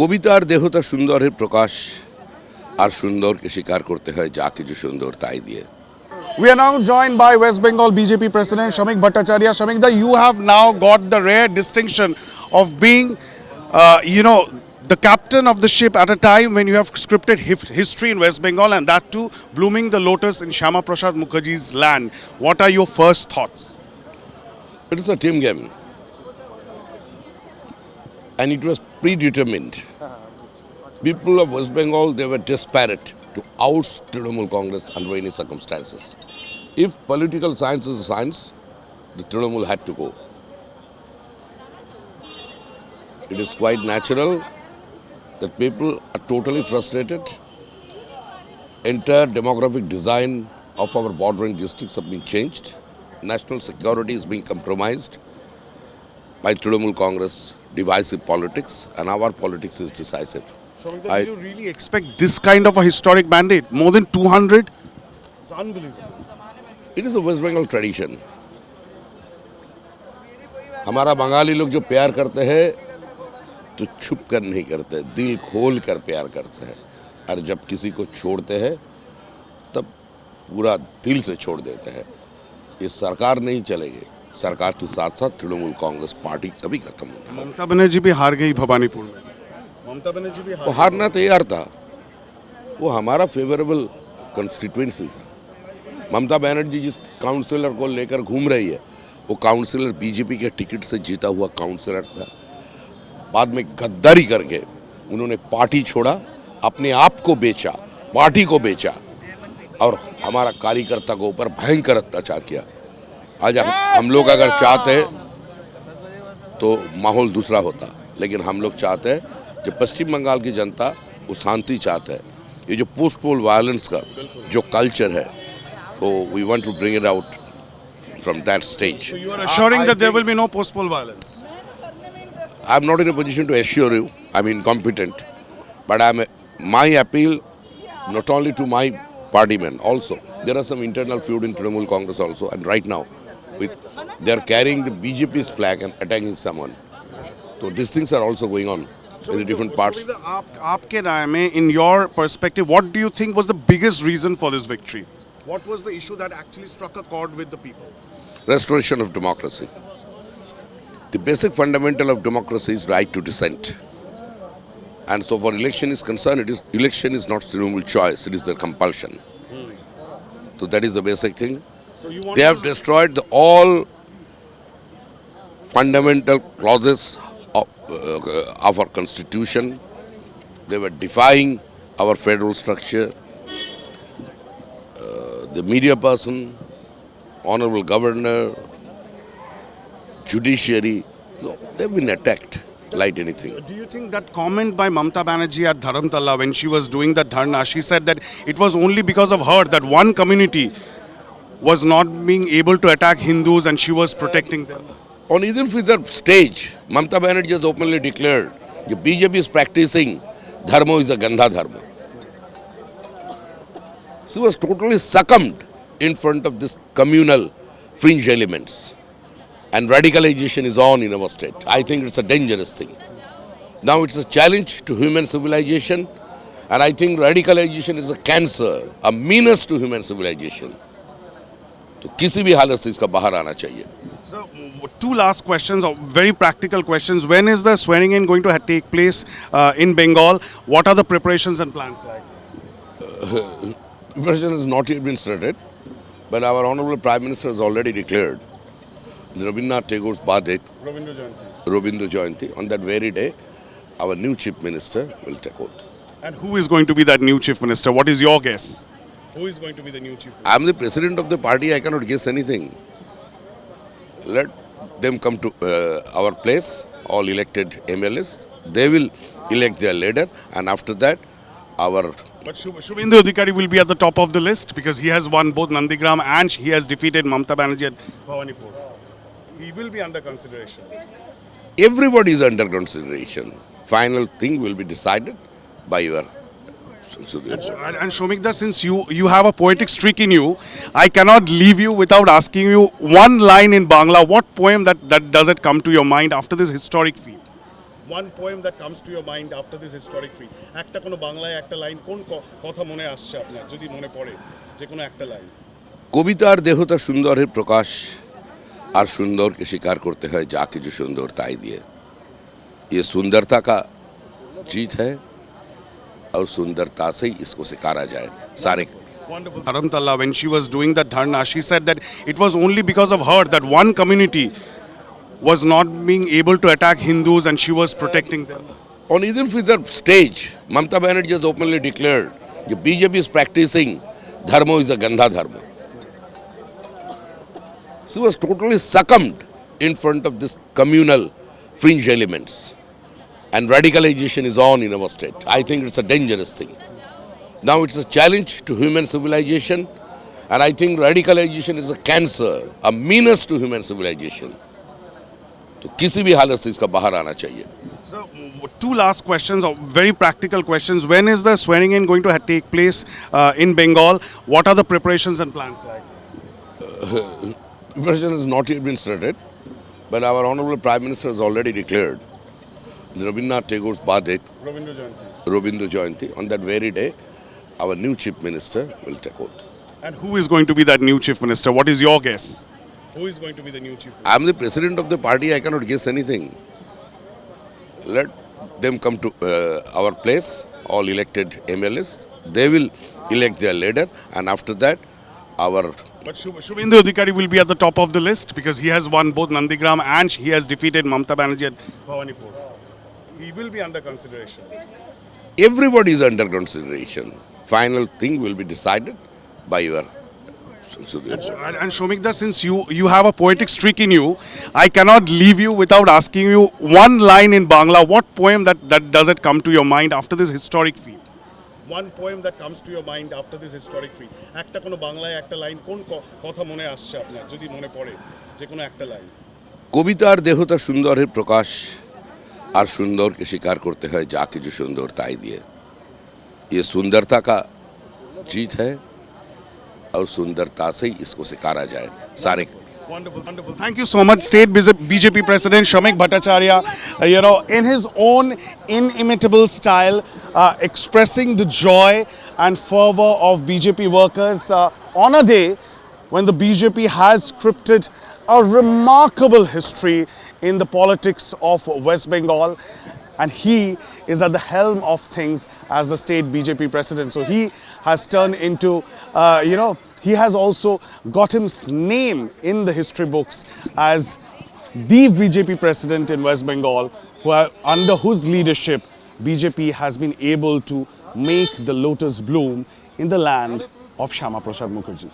কবিতার দেহতা সুন্দরের প্রকাশ আর সুন্দরকে স্বীকার করতে হয় যা কিছু সুন্দর তাই দিয়ে। We are now joined by West Bengal BJP President Shamik Bhattacharya. Shamik, you have now got the rare distinction of being, the captain of the ship at a time when you have scripted history in West Bengal, and that too blooming the lotus in Shyama Prasad Mukherjee's land. What are your first thoughts? It is a team game. And it was predetermined. People of West Bengal, they were desperate to oust Trinamool Congress under any circumstances. If political science is a science, the Trinamool had to go. It is quite natural that people are totally frustrated. Entire demographic design of our bordering districts have been changed. National security is being compromised by Trinamool Congress divisive politics, and our politics is decisive. Shamik, do you really expect this kind of a historic mandate? More than 200? It's unbelievable. It is a West Bengal tradition. हमारा बंगाली लोग जो प्यार करते हैं तो छुप कर नहीं करते, दिल खोल कर प्यार करते हैं, और जब किसी को छोड़ते हैं तब पूरा दिल से छोड़ देते हैं. ये सरकार नहीं चलेगी, सरकार के साथ साथ तृणमूल कांग्रेस पार्टी कभी खत्म होना. ममता बनर्जी भी हार गई भवानीपुर में. ममता बनर्जी भी वो हारना तैयार था, वो हमारा फेवरेबल कंस्टिट्यूएंसी था. ममता बनर्जी जिस काउंसिलर को लेकर घूम रही है वो काउंसिलर बीजेपी के टिकट से जीता हुआ काउंसिलर था. बाद में गद्दारी करके उन्होंने पार्टी छोड़ा, अपने आप को बेचा, पार्टी को बेचा, और हमारा कार्यकर्ता को ऊपर भयंकर अत्याचार किया. आज हम लोग अगर चाहते तो माहौल दूसरा होता, लेकिन हम लोग चाहते हैं कि पश्चिम बंगाल की जनता वो शांति चाहते हैं. ये जो पोस्ट पोल वायलेंस का जो कल्चर है वो we want to bring it out from that stage. So you are assuring that there will be no post-poll violence? I am not in a position to assure you. I am incompetent, but my appeal not only to my party men also. There are some internal feud in Trinamool Congress also, and right now they are carrying the BJP's flag and attacking someone. So these things are also going on in the different parts. आपके राय में, in your perspective, what do you think was the biggest reason for this victory? What was the issue that actually struck a chord with the people? Restoration of democracy. The basic fundamental of democracy is right to dissent. And so for election is concerned, election is not Trinamool choice, it is their compulsion. So that is the basic thing. So you want They have destroyed all fundamental clauses of our constitution. They were defying our federal structure. The media person, honorable governor, judiciary, so they've been attacked like anything. Do you think that comment by Mamta Banerjee at Dharamtala when she was doing that dharna, she said that it was only because of her that one community was not being able to attack Hindus and she was protecting them? On Eid al-Fitr stage, Mamta Banerjee has openly declared that BJP is practicing dharma is a gandha dharma. She was totally succumbed in front of this communal fringe elements. And radicalization is on in our state. I think it's a dangerous thing. Now it's a challenge to human civilization, and I think radicalization is a cancer, a menace to human civilization. तो किसी भी हालत से इसका बाहर आना चाहिए. So, two last questions, or very practical questions. When is the swearing in going to take place in Bengal? What are the preparations and plans like? Preparation has not yet been started, but our Honorable Prime Minister has already declared Rabindranath Tagore's birth date, Rabindra Jayanti. On that very day, our new Chief Minister will take oath. And who is going to be that new Chief Minister? What is your guess? Who is going to be the new Chief Minister? I am the President of the party, I cannot guess anything. Let them come to our place, all elected MLAs. They will elect their leader, and after that, our... But Shubhendu Adhikari will be at the top of the list because he has won both Nandigram and he has defeated Mamta Banerjee at Bhawanipur. He will be under consideration. Everybody is under consideration. Final thing will be decided by your... And Shomikda, since you have a poetic streak in you, I cannot leave you without asking you one line in Bangla. What poem that does it come to your mind after this historic feat? One poem that comes to your mind after this historic feat. একটা কোনো বাংলায় একটা line কোন কথা মনে আসছে আপনার যদি মনে পড়ে যে কোনো একটা লাইন কবিতার দেহতা সুন্দরের প্রকাশ আর সুন্দরকে স্বীকার করতে হয় যা কিছু সুন্দর তাই দিয়ে ये सुंदरता का जीत है और सुंदरता से ही इसको स्वीकारा जाए सारे Wonderful. Dharamtala, when she was doing that dharna, she said that it was only because of her that one community was not being able to attack Hindus and she was protecting them. On Eid al-Fitr stage, Mamata Banerjee has openly declared that BJP is practicing dharma is a gandha dharma. She was totally succumbed in front of this communal fringe elements. And radicalization is on in our state. I think it's a dangerous thing. Now it's a challenge to human civilization, and I think radicalization is a cancer, a menace to human civilization. तो किसी भी हालत से इसका बाहर आना चाहिए. So, two last questions, or very practical questions. When is the swearing in going to take place in Bengal? What are the preparations and plans like? Preparation has not yet been started, but our Honorable Prime Minister has already declared Rabindranath Tagore's birth date, Rabindra Jayanti. On that very day, our new Chief Minister will take oath. And who is going to be that new chief minister? What is your guess? Who is going to be the new chief minister? I am the president of the party. I cannot guess anything. Let them come to our place, all elected MLAs. They will elect their leader, and after that, our. But Shubhendu Adhikari will be at the top of the list because he has won both Nandigram and he has defeated Mamata Banerjee at Bhawanipur. He will be under consideration. Everybody is under consideration. Final thing will be decided by your. And Shomikda, since you have a poetic streak in you, I cannot leave you without asking you one line in Bangla. What poem that does it come to your mind after this historic feat? One poem that comes to your mind after this historic feat. একটা কোনো বাংলায় একটা line কোন কথা মনে আসছে আপনার যদি মনে পড়ে যে কোনো একটা লাইন কবিতার দেহতা সুন্দরের প্রকাশ আর সুন্দরকে স্বীকার করতে হয় যা কিছু সুন্দর তাই দিয়ে ये सुंदरता का जीत है और सुंदरता से ही इसको स्वीकारा जाए सारे. Wonderful, wonderful. Thank you so much, State BJP President Shamik Bhattacharya, in his own inimitable style, expressing the joy and fervor of BJP workers on a day when the BJP has scripted a remarkable history in the politics of West Bengal, and he is at the helm of things as the state BJP president. So he has turned into, he has also got his name in the history books as the BJP president in West Bengal, under whose leadership BJP has been able to make the lotus bloom in the land of Shyama Prasad Mukherjee.